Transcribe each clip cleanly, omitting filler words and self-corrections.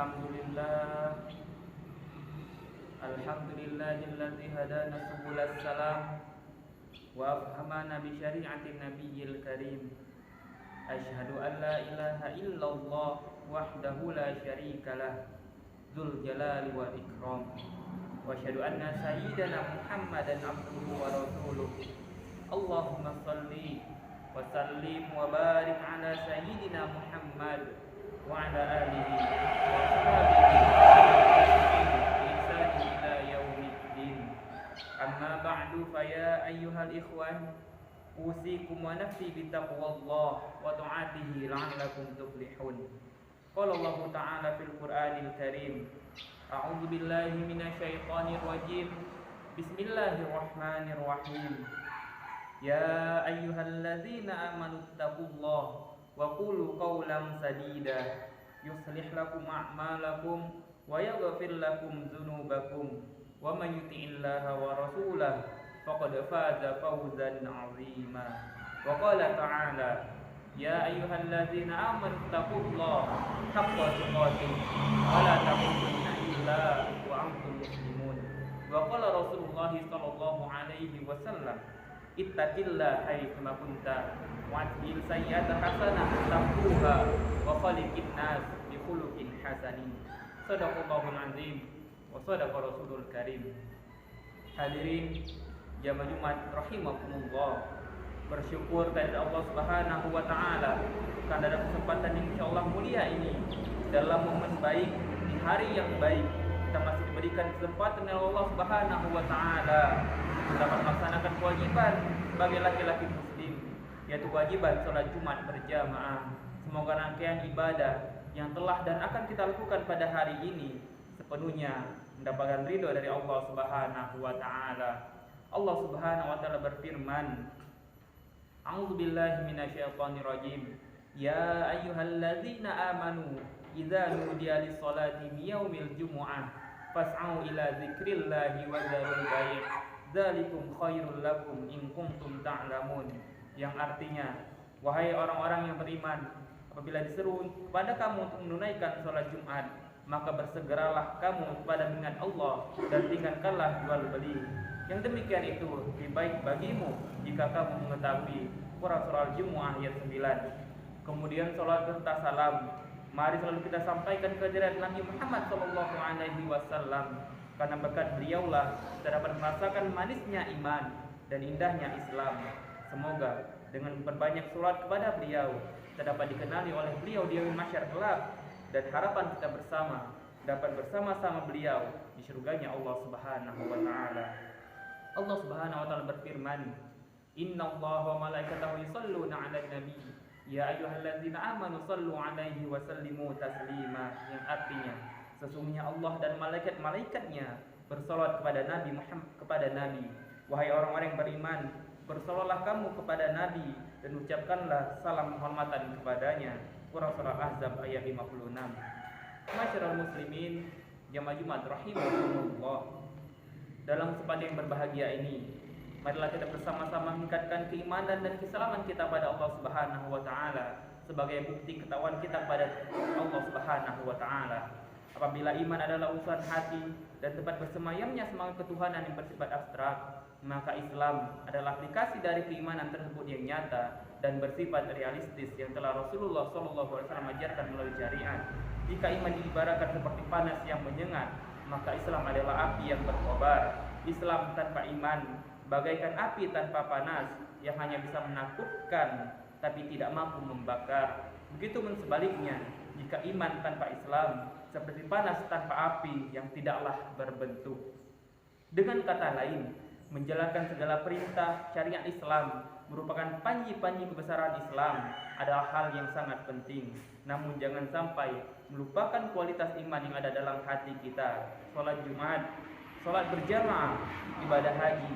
Alhamdulillah Alhamdulillahilladzi hadana subulas salam wa afhamana bi syari'atin nabiyyil karim. Asyhadu an la ilaha illallah wahdahu la syarikalah dzul jalali wal ikram. Wa asyhadu anna sayyidana Muhammadan abduhu wa rasuluh. Allahumma shalli wa sallim wa barik ala sayyidina Muhammad wa ala alihi wa ashabihi ila yaumiddin. Amma ba'du fa ya ayyuhal ikhwan, usikum wa nafsi bittaqwallah wa ta'atihi la'allakum tuflihun. Qala Allah ta'ala fil Qur'anil Karim, a'udzu billahi minasyaitonir rajim. Bismillahirrahmanirrahim. Ya ayyuhalladzina amanu taqullaha wa qulu qawlan sadida yuslih lakum a'malakum wa yaghfir lakum dzunubakum wa may yuti'illaha wa rasulahu faqad faza fawzan 'azima. Wa qala ta'ala ya ayyuhalladzina amanu taqullaha haqqa tuqatih wa la tamutunna illa wa antum muslimun. Wa qala Rasulullah sallallahu alaihi wasallam ittaqillah haitsuma kunta wa atbil sayyi'ata hasanah tamhuha wa khaliqin nas bi khuluqin hasanin. Shadaqallahul azim wa shadaqa rasulul karim. Hadirin jamaah Jumat rahimakumullah, bersyukur kepada Allah Subhanahu wa taala karena ada kesempatan yang insyaallah mulia ini dalam momen baik di hari yang baik kita masih diberikan kesempatan oleh Allah Subhanahu wa taala dapat melaksanakan kewajiban sebagai laki-laki muslim, yaitu kewajiban sholat Jumat berjamaah. Semoga rangkaian ibadah yang telah dan akan kita lakukan pada hari ini sepenuhnya mendapatkan ridho dari Allah Subhanahu wa taala. Allah Subhanahu wa taala berfirman, a'udzu billahi minasyaitonir rajim. Ya ayyuhalladzina amanu idza nudiya lis-sholati min yaumil jumu'ah fas'au ila dzikrillahi wa dzarul bai'. Dzalikum khairul lakum in kuntum ta'lamun. Yang artinya, wahai orang-orang yang beriman, apabila diseru kepada kamu untuk menunaikan sholat Jumat, maka bersegeralah kamu kepada mengingat Allah dan tinggalkanlah jual beli. Yang demikian itu lebih baik bagimu jika kamu mengetahui. Surah Al-Jumu'ah ayat 9. Kemudian sholat serta salam, mari selalu kita sampaikan kehadiran Nabi Muhammad SAW, karena berkat beliaulah kita dapat merasakan manisnya iman dan indahnya Islam. Semoga dengan memperbanyak sholat kepada beliau kita dapat dikenali oleh beliau di yaumil mahsyar kelak, dan harapan kita bersama dapat bersama-sama beliau di surganya Allah Subhanahu wa taala. Allah Subhanahu wa taala berfirman, innallaha wa malaikatahu yusholluna 'alan nabi ya ayyuhalladzina amanu shallu 'alaihi wa sallimu taslima. Yang artinya, sesungguhnya Allah dan malaikat-malaikatnya bersalawat kepada Nabi Muhammad, kepada Nabi. Wahai orang-orang yang beriman, bersalawatlah kamu kepada Nabi dan ucapkanlah salam penghormatan kepadanya. Surah Ahzab ayat 56. Masyarul muslimin jamaah Jumat rahimakumullah, dalam kesempatan yang berbahagia ini, marilah kita bersama-sama meningkatkan keimanan dan keislaman kita pada Allah Subhanahu wa taala sebagai bukti ketakwaan kita pada Allah Subhanahu wa taala. Apabila iman adalah urusan hati dan tempat bersemayamnya semangat ketuhanan yang bersifat abstrak, maka Islam adalah aplikasi dari keimanan tersebut yang nyata dan bersifat realistis yang telah Rasulullah SAW ajarkan melalui syariat. Jika iman diibaratkan seperti panas yang menyengat, maka Islam adalah api yang berkobar. Islam tanpa iman bagaikan api tanpa panas yang hanya bisa menakutkan tapi tidak mampu membakar. Begitu pun sebaliknya, jika iman tanpa Islam seperti panas tanpa api yang tidaklah berbentuk. Dengan kata lain, menjalankan segala perintah syariat Islam merupakan panji-panji kebesaran Islam adalah hal yang sangat penting. Namun jangan sampai melupakan kualitas iman yang ada dalam hati kita. Sholat Jumat, sholat berjamaah, ibadah haji,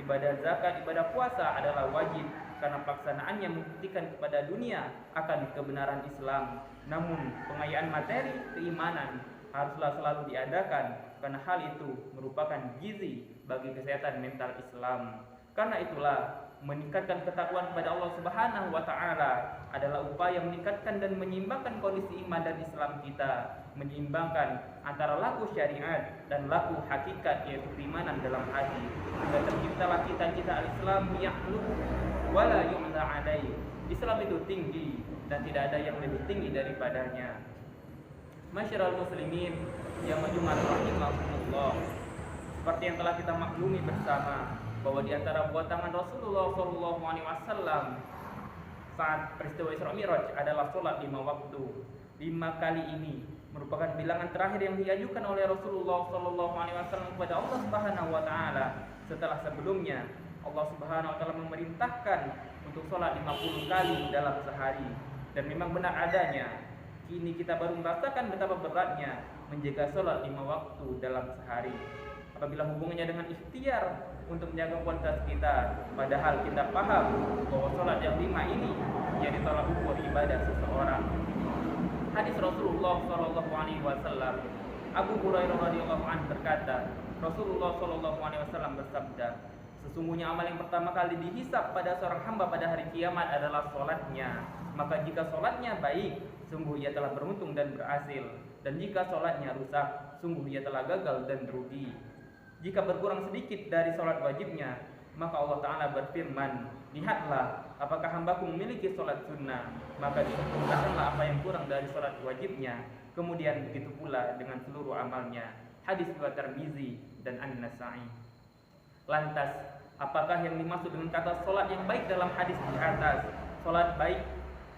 ibadah zakat, ibadah puasa adalah wajib karena pelaksanaannya membuktikan kepada dunia akan kebenaran Islam. Namun pengayaan materi keimanan haruslah selalu diadakan karena hal itu merupakan gizi bagi kesehatan mental Islam. Karena itulah meningkatkan ketakwaan kepada Allah Subhanahu wa taala adalah upaya meningkatkan dan menyeimbangkan kondisi iman dan Islam kita menyeimbangkan antara laku syariat dan laku hakikat, yaitu keimanan dalam hati, sehingga terciptalah cita-cita al-Islam ya'lu wala yu'la alaihi. Islam itu tinggi dan tidak ada yang lebih tinggi daripadanya. Masyiral muslimin yang majmu'ah rahimahumullah, seperti yang telah kita maklumi bersama bahwa di antara buat tangan Rasulullah SAW saat peristiwa Isra Mi'raj adalah sholat 5 waktu. 5 kali ini merupakan bilangan terakhir yang diajukan oleh Rasulullah SAW kepada Allah Subhanahu wa taala setelah sebelumnya Allah Subhanahu wa taala memerintahkan untuk sholat 50 kali dalam sehari. Dan memang benar adanya, kini kita baru merasakan betapa beratnya menjaga sholat 5 waktu dalam sehari. Apabila hubungannya dengan ikhtiar untuk menjaga kualitas kita, padahal kita paham bahwa sholat yang 5 ini menjadi tolak ukur ibadah seseorang. Hadis Rasulullah SAW, Abu Hurairah radhiyallahu anhu berkata, Rasulullah SAW bersabda, sesungguhnya amal yang pertama kali dihisab pada seorang hamba pada hari kiamat adalah sholatnya. Maka jika sholatnya baik, sungguh ia telah beruntung dan berhasil. Dan jika sholatnya rusak, sungguh ia telah gagal dan rugi. Jika berkurang sedikit dari sholat wajibnya, maka Allah Ta'ala berfirman, lihatlah apakah hambaku memiliki sholat sunnah, maka disempurnakanlah apa yang kurang dari sholat wajibnya. Kemudian begitu pula dengan seluruh amalnya. Hadis riwayat Tirmizi dan An-Nasa'i. Lantas, apakah yang dimaksud dengan kata sholat yang baik dalam hadis di atas? Sholat baik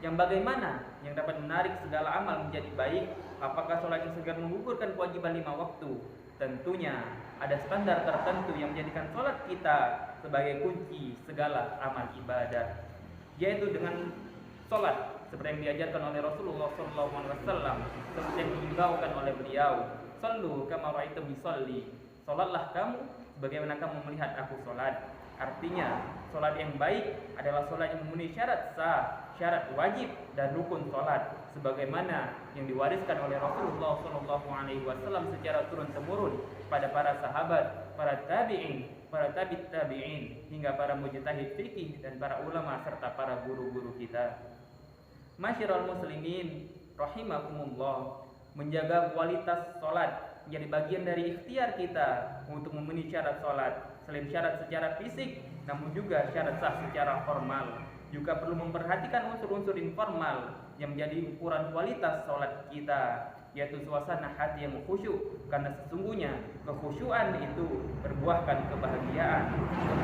yang bagaimana? Yang dapat menarik segala amal menjadi baik? Apakah sholat yang segar menggugurkan kewajiban 5 waktu? Tentunya ada standar tertentu yang menjadikan sholat kita sebagai kunci segala amal ibadah, yaitu dengan sholat seperti yang diajarkan oleh Rasulullah SAW, seperti yang dihimbaukan oleh beliau, sallu kama ra'aitumuni usolli, sholatlah kamu sebagaimana kamu melihat aku sholat. Artinya sholat yang baik adalah sholat yang memenuhi syarat sah, syarat wajib dan rukun sholat, sebagaimana yang diwariskan oleh Rasulullah SAW secara turun temurun pada para sahabat, para tabi'in, para tabi'in, hingga para mujtahid fikih dan para ulama serta para guru-guru kita. Masyiral muslimin rahimakumullah, menjaga kualitas sholat menjadi bagian dari ikhtiar kita untuk memenuhi syarat sholat. Selain syarat secara fisik, namun juga syarat sah secara formal. Juga perlu memperhatikan unsur-unsur informal yang menjadi ukuran kualitas sholat kita, yaitu suasana hati yang khusyuk, karena sesungguhnya kekhusyuan itu berbuahkan kebahagiaan.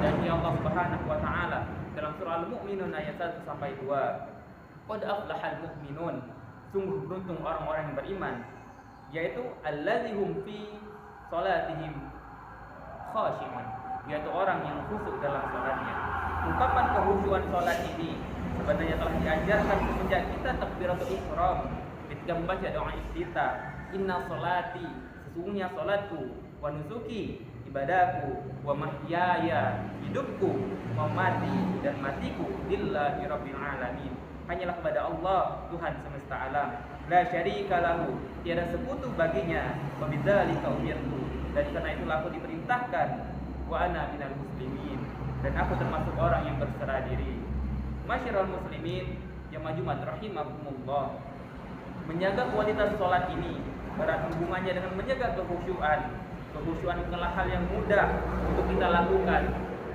Dan Allah Subhanahu wa taala dalam surah Al-Mu'minun ayat 1 sampai 2, qad aflahal mu'minun, sungguh beruntung orang-orang yang beriman, yaitu alladzihum fi salatihim khashi'un, yaitu orang yang khusyuk dalam sholatnya. Ungkapan kehusyuan sholat ini sebenarnya telah diajarkan sejak kita takbiratul ihram ketika membaca doa iftitah, inna sholati, sesungguhnya sholatku, wa nusuki, ibadahku, wa mahyaya, hidupku, wa mati dan matiku, lillahi rabbil alamin, hanyalah kepada Allah Tuhan semesta alam, la syarika lahu, tiada sekutu baginya, wa bidzalika umirtu, dan karena itulah aku diperintahkan, wa ana minal muslimin, dan aku termasuk orang yang berserah diri. Masyiral muslimin yang majmu'ah rahimahumullah, menjaga kualitas sholat ini erat hubungannya dengan menjaga kekhusyuan. Kekhusyuan bukanlah hal yang mudah untuk kita lakukan.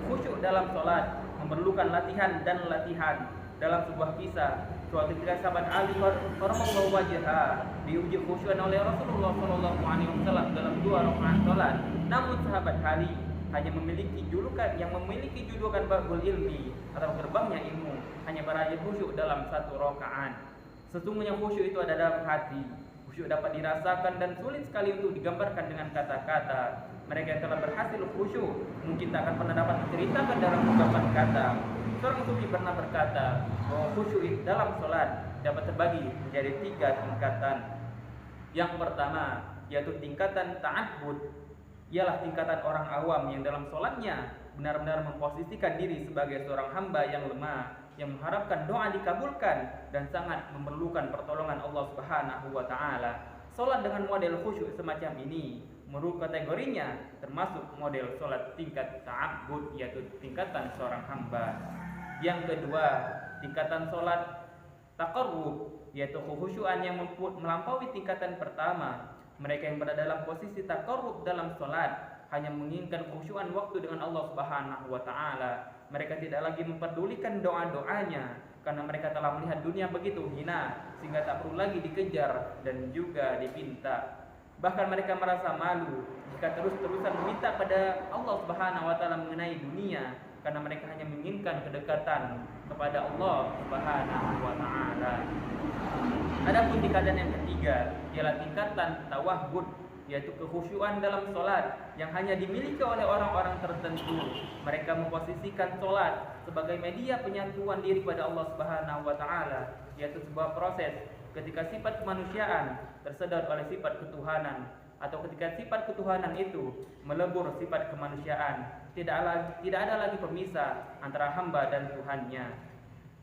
Khusyuk dalam sholat memerlukan latihan dan latihan. Dalam sebuah kisah, suatu ketika sahabat Ali karamallahu wajhah diuji khusyuan oleh Rasulullah SAW dalam 2 rakaat sholat. Namun sahabat Ali hanya memiliki julukan babul ilmi atau gerbangnya ilmu, hanya berada khusyuk dalam 1 rakaat. Sesungguhnya khusyuk itu ada dalam hati. Khusyuk dapat dirasakan dan sulit sekali untuk digambarkan dengan kata-kata. Mereka yang telah berhasil khusyuk mungkin tak akan pernah dapat menceritakan dalam ungkapan kata. Seorang sufi pernah berkata bahwa khusyuk dalam sholat dapat terbagi menjadi 3 tingkatan. Yang pertama yaitu tingkatan ta'abbud, ialah tingkatan orang awam yang dalam sholatnya benar-benar memposisikan diri sebagai seorang hamba yang lemah, yang mengharapkan doa dikabulkan dan sangat memerlukan pertolongan Allah Subhanahu wa taala. Salat dengan model khusyuk semacam ini menurut kategorinya termasuk model salat tingkat ta'abbud, yaitu tingkatan seorang hamba. Yang kedua, tingkatan salat taqarrub, yaitu kekhusyuan yang melampaui tingkatan pertama. Mereka yang berada dalam posisi taqarrub dalam salat hanya menginginkan khusyuan waktu dengan Allah Subhanahu wa taala. Mereka tidak lagi memperdulikan doa-doanya karena mereka telah melihat dunia begitu hina sehingga tak perlu lagi dikejar dan juga dipinta. Bahkan mereka merasa malu jika terus-terusan meminta pada Allah Subhanahu wa taala mengenai dunia karena mereka hanya menginginkan kedekatan kepada Allah Subhanahu wa taala. Adapun tingkatan yang ketiga ialah tingkatan tawahhud, yaitu kekhusyuan dalam sholat yang hanya dimiliki oleh orang-orang tertentu. Mereka memposisikan sholat sebagai media penyatuan diri pada Allah Subhanahu wa taala, yaitu sebuah proses ketika sifat kemanusiaan tersedot oleh sifat ketuhanan, atau ketika sifat ketuhanan itu melebur sifat kemanusiaan. Tidak ada lagi pemisah antara hamba dan Tuhannya.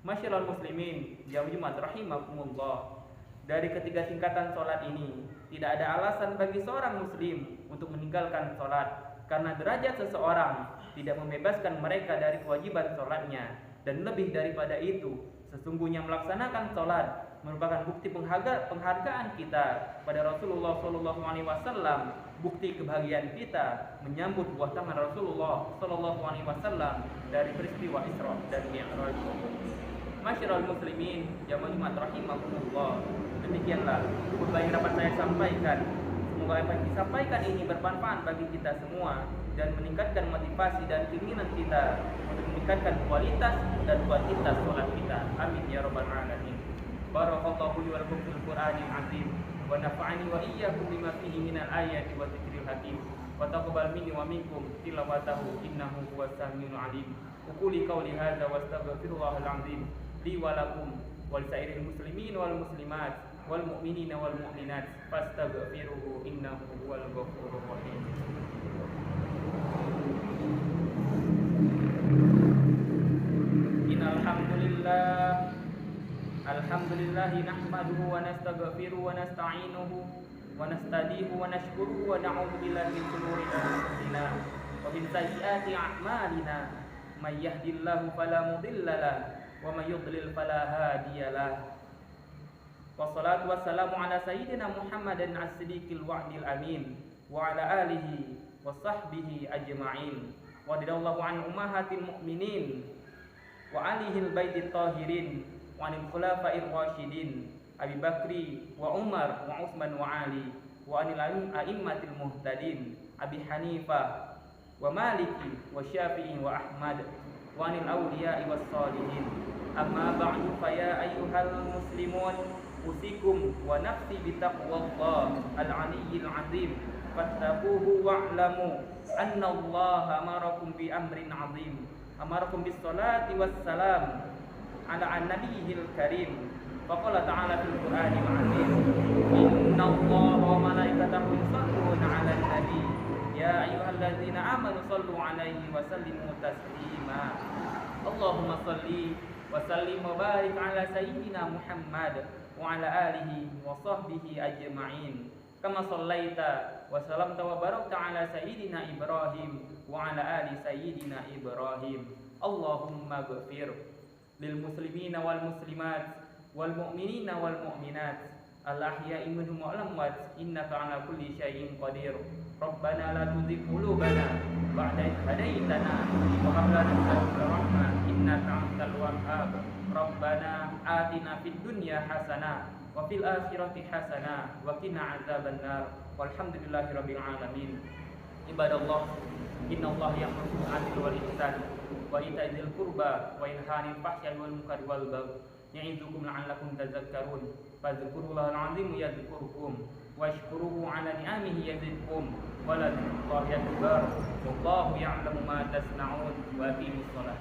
Masyiral muslimin yang Jumat rahimakumullah. Dari ketiga tingkatan sholat ini, tidak ada alasan bagi seorang muslim untuk meninggalkan sholat, karena derajat seseorang tidak membebaskan mereka dari kewajiban sholatnya. Dan lebih daripada itu, sesungguhnya melaksanakan sholat merupakan bukti penghargaan kita pada Rasulullah SAW, bukti kebahagiaan kita menyambut buah tangan Rasulullah SAW dari peristiwa Isra dan Mi'raj. Masyiral muslimin jamaah Jumat rahimakumullah. Demikianlah khutbah yang dapat saya sampaikan. Semoga apa yang disampaikan ini bermanfaat bagi kita semua dan meningkatkan motivasi dan keinginan kita untuk meningkatkan kualitas dan kuantitas sholat kita. Amin ya rabbal alamin. Barakallahu li wa lakum fil Qur'anil azim wa nafa'ani wa iyyakum bima fihi minal ayati wa dzikril hakim wa taqabbal minni wa minkum tilawatahu innahu huwas samiul alim. Uquli qawli hadza wastaghfirullahal azim li wa lakum wa lisairil muslimin wal muslimat wal mu'minina wal mu'minat fastaghfiruhu innahu huwal ghafurur rahim. Innal hamdalillah nahmaduhu wa nastaghfiruhu wa nasta'inuhu wa nasta'dihu wa nashkuruhu wa na'udzu billahi min shururi anfusina wa min sayyiati a'malina. May yahdihillahu fala mudilla lahu wa may yudlil fala hadiya lahu. Wassalatu wassalamu ala sayyidina Muhammadin as-siddiqil wa'dil amin wa ala alihi wa sahbihi ajma'in. Wa radhiyallahu an ummahatil mu'minin wa alihil baitit tahirin wa anil khulafa'ir rasyidin Abi Bakri wa Umar wa Utsman wa Ali wa anil a'immatil muhtadin Abi Hanifah wa Maliki wa Syafi'i wa Ahmad wa anil awliya'i was salihin. Amma ba'du fa ya ayyuhal muslimun usikum wa nafsi bitaqwallah al-aliyyil azim fattaquhu wa'lamu anna Allah amarakum bi amrin azim, amarakum bis salati was salam ala an-nabiyil karim. Faqala ta'ala fil Qur'anil azim, inna Allaha wa malaikatahu yusalluna 'alan nabi ya ayyuhalladzina amanu sallu 'alaihi wa sallimu taslima. Allahumma salli wa sallim wa barik ala sayyidina Muhammad wa ala alihi wa sahbihi ajma'in kama sallaita wa salamta wa barakta ala sayyidina Ibrahim wa ala ali sayyidina Ibrahim. Allahumma ghfir lil muslimina wal muslimat wal mu'minina wal mu'minat al ahya'i minhum wal amwat innaka ala kulli syai'in qadir. Rabbana la tuzigh qulubana ba'da idh hadaitana wa hab lana min ladunka rahmah innaka antal wahhab. Rabbana atina fid dunya hasanah wa fil akhirati hasanah wa qina adzabannar. Walhamdulillahi rabbil alamin. Ibadallah, innallaha ya'muru bil 'adli wal ihsan wa ita'i dzil qurba wa yanha 'anil fahsya'i wal munkari wal baghi ya'idukum la'allakum tadhakkarun. Fadhkurullahal 'azim yadhkurkum washkuruhu 'ala ni'amihi yazidkum wa la dzikrullahi akbar. Wallahu ya'lamu ma tasna'un. Wa aqimus shalah.